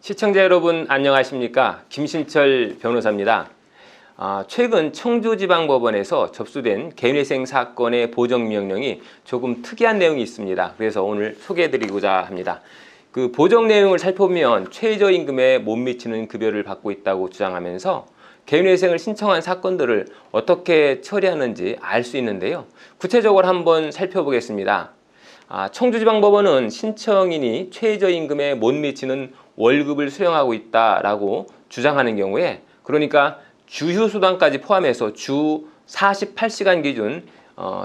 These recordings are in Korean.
시청자 여러분 안녕하십니까? 김신철 변호사입니다. 최근 청주지방법원에서 접수된 개인회생 사건의 보정명령이 조금 특이한 내용이 있습니다. 그래서 오늘 소개해드리고자 합니다. 그 보정 내용을 살펴보면 최저임금에 못 미치는 급여를 받고 있다고 주장하면서 개인회생을 신청한 사건들을 어떻게 처리하는지 알 수 있는데요. 구체적으로 한번 살펴보겠습니다. 청주지방법원은 신청인이 최저임금에 못 미치는 월급을 수령하고 있다라고 주장하는 경우에, 그러니까 주휴수당까지 포함해서 주 48시간 기준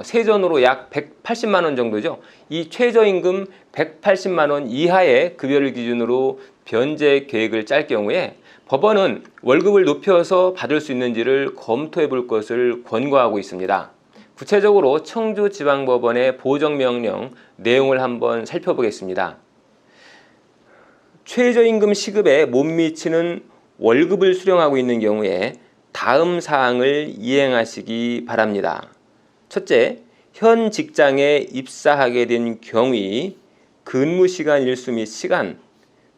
세전으로 약 180만 원 정도죠. 이 최저임금 180만 원 이하의 급여를 기준으로 변제 계획을 짤 경우에 법원은 월급을 높여서 받을 수 있는지를 검토해 볼 것을 권고하고 있습니다. 구체적으로 청주지방법원의 보정명령 내용을 한번 살펴보겠습니다. 최저임금 시급에 못 미치는 월급을 수령하고 있는 경우에 다음 사항을 이행하시기 바랍니다. 첫째, 현 직장에 입사하게 된 경위, 근무시간 일수 및 시간,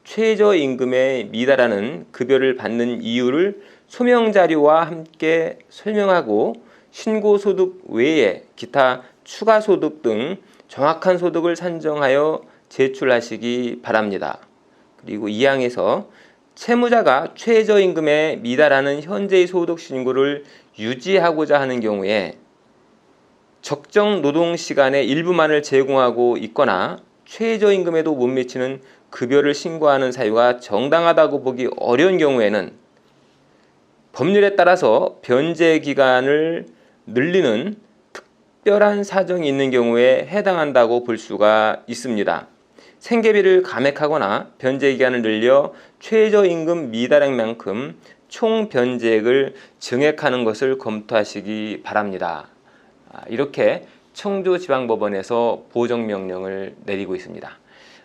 최저임금에 미달하는 급여를 받는 이유를 소명자료와 함께 설명하고 신고소득 외에 기타 추가소득 등 정확한 소득을 산정하여 제출하시기 바랍니다. 그리고 2항에서 채무자가 최저임금에 미달하는 현재의 소득 신고를 유지하고자 하는 경우에 적정 노동시간의 일부만을 제공하고 있거나 최저임금에도 못 미치는 급여를 신고하는 사유가 정당하다고 보기 어려운 경우에는 법률에 따라서 변제 기간을 늘리는 특별한 사정이 있는 경우에 해당한다고 볼 수가 있습니다. 생계비를 감액하거나 변제 기간을 늘려 최저임금 미달액만큼 총 변제액을 증액하는 것을 검토하시기 바랍니다. 이렇게 청주지방법원에서 보정명령을 내리고 있습니다.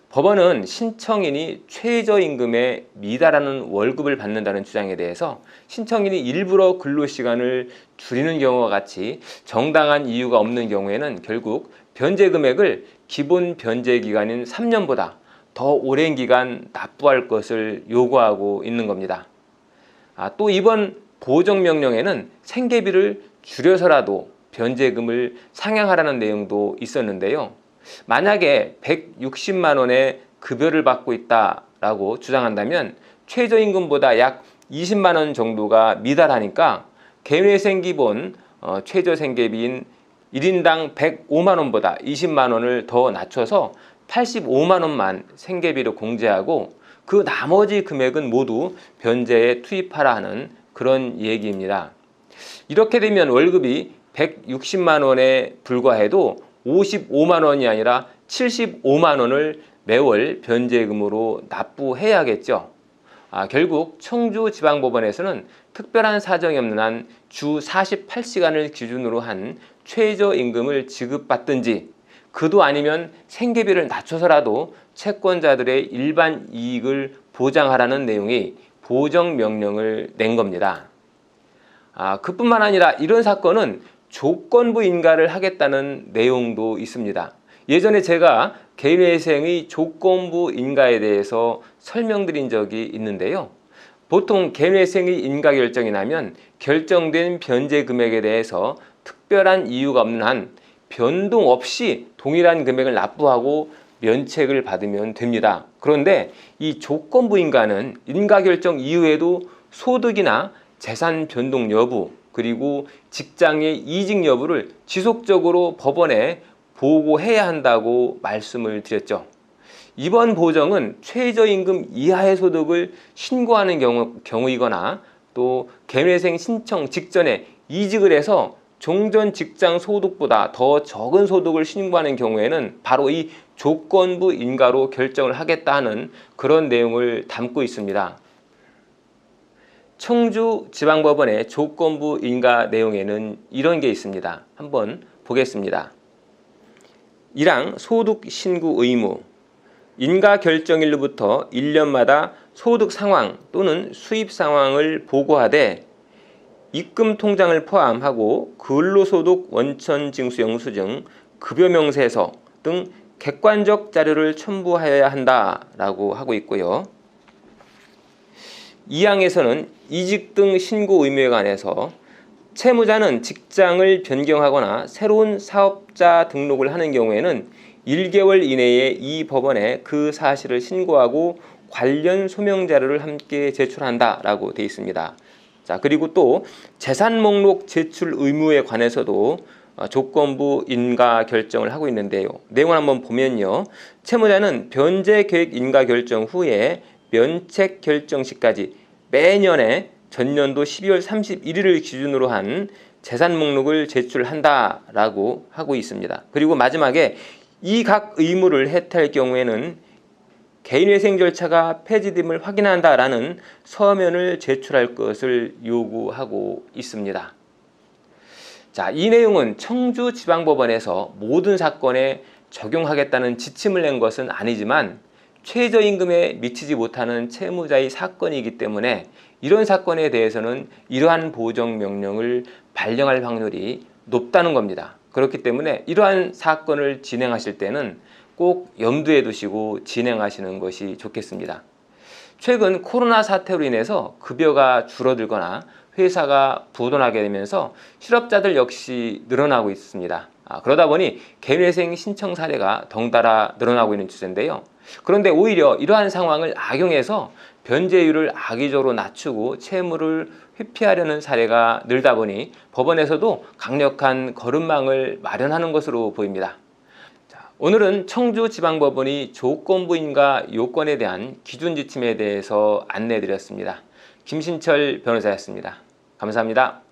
법원은 신청인이 최저임금에 미달하는 월급을 받는다는 주장에 대해서 신청인이 일부러 근로시간을 줄이는 경우와 같이 정당한 이유가 없는 경우에는 결국 변제 금액을 기본 변제 기간인 3년보다 더 오랜 기간 납부할 것을 요구하고 있는 겁니다. 또 이번 보정명령에는 생계비를 줄여서라도 변제금을 상향하라는 내용도 있었는데요. 만약에 160만 원의 급여를 받고 있다라고 주장한다면 최저임금보다 약 20만 원 정도가 미달하니까 개인회생 기본 최저생계비인 1인당 105만 원보다 20만 원을 더 낮춰서 85만 원만 생계비로 공제하고 그 나머지 금액은 모두 변제에 투입하라 하는 그런 얘기입니다. 이렇게 되면 월급이 160만 원에 불과해도 55만 원이 아니라 75만 원을 매월 변제금으로 납부해야겠죠. 결국 청주지방법원에서는 특별한 사정이 없는 한 주 48시간을 기준으로 한 최저임금을 지급받든지 그도 아니면 생계비를 낮춰서라도 채권자들의 일반 이익을 보장하라는 내용의 보정명령을 낸 겁니다. 그뿐만 아니라 이런 사건은 조건부 인가를 하겠다는 내용도 있습니다. 예전에 제가 개인회생의 조건부 인가에 대해서 설명드린 적이 있는데요. 보통 개인회생의 인가 결정이 나면 결정된 변제 금액에 대해서 특별한 이유가 없는 한 변동 없이 동일한 금액을 납부하고 면책을 받으면 됩니다. 그런데 이 조건부 인가는 인가 결정 이후에도 소득이나 재산 변동 여부, 그리고 직장의 이직 여부를 지속적으로 법원에 보고해야 한다고 말씀을 드렸죠. 이번 보정은 최저임금 이하의 소득을 신고하는 경우이거나 또 개인회생 신청 직전에 이직을 해서 종전 직장 소득보다 더 적은 소득을 신고하는 경우에는 바로 이 조건부 인가로 결정을 하겠다 하는 그런 내용을 담고 있습니다. 청주지방법원의 조건부 인가 내용에는 이런 게 있습니다. 한번 보겠습니다. 1항 소득 신고 의무. 인가 결정일로부터 1년마다 소득 상황 또는 수입 상황을 보고하되 입금 통장을 포함하고 근로소득 원천징수 영수증, 급여명세서 등 객관적 자료를 첨부하여야 한다라고 하고 있고요. 2항에서는 이직 등 신고 의무에 관해서 채무자는 직장을 변경하거나 새로운 사업자 등록을 하는 경우에는 1개월 이내에 이 법원에 그 사실을 신고하고 관련 소명 자료를 함께 제출한다라고 되어 있습니다. 자, 그리고 또 재산 목록 제출 의무에 관해서도 조건부 인가 결정을 하고 있는데요. 내용을 한번 보면요. 채무자는 변제 계획 인가 결정 후에 면책 결정 시까지 매년에 전년도 12월 31일을 기준으로 한 재산 목록을 제출한다라고 하고 있습니다. 그리고 마지막에 이 각 의무를 해탈할 경우에는 개인회생 절차가 폐지됨을 확인한다라는 서면을 제출할 것을 요구하고 있습니다. 자, 이 내용은 청주지방법원에서 모든 사건에 적용하겠다는 지침을 낸 것은 아니지만 최저임금에 미치지 못하는 채무자의 사건이기 때문에 이런 사건에 대해서는 이러한 보정명령을 발령할 확률이 높다는 겁니다. 그렇기 때문에 이러한 사건을 진행하실 때는 꼭 염두에 두시고 진행하시는 것이 좋겠습니다. 최근 코로나 사태로 인해서 급여가 줄어들거나 회사가 부도나게 되면서 실업자들 역시 늘어나고 있습니다. 그러다 보니 개인회생 신청 사례가 덩달아 늘어나고 있는 추세인데요. 그런데 오히려 이러한 상황을 악용해서 변제율을 악의적으로 낮추고 채무를 회피하려는 사례가 늘다 보니 법원에서도 강력한 거름망을 마련하는 것으로 보입니다. 오늘은 청주지방법원이 조건부인가 요건에 대한 기준 지침에 대해서 안내해 드렸습니다. 김신철 변호사였습니다. 감사합니다.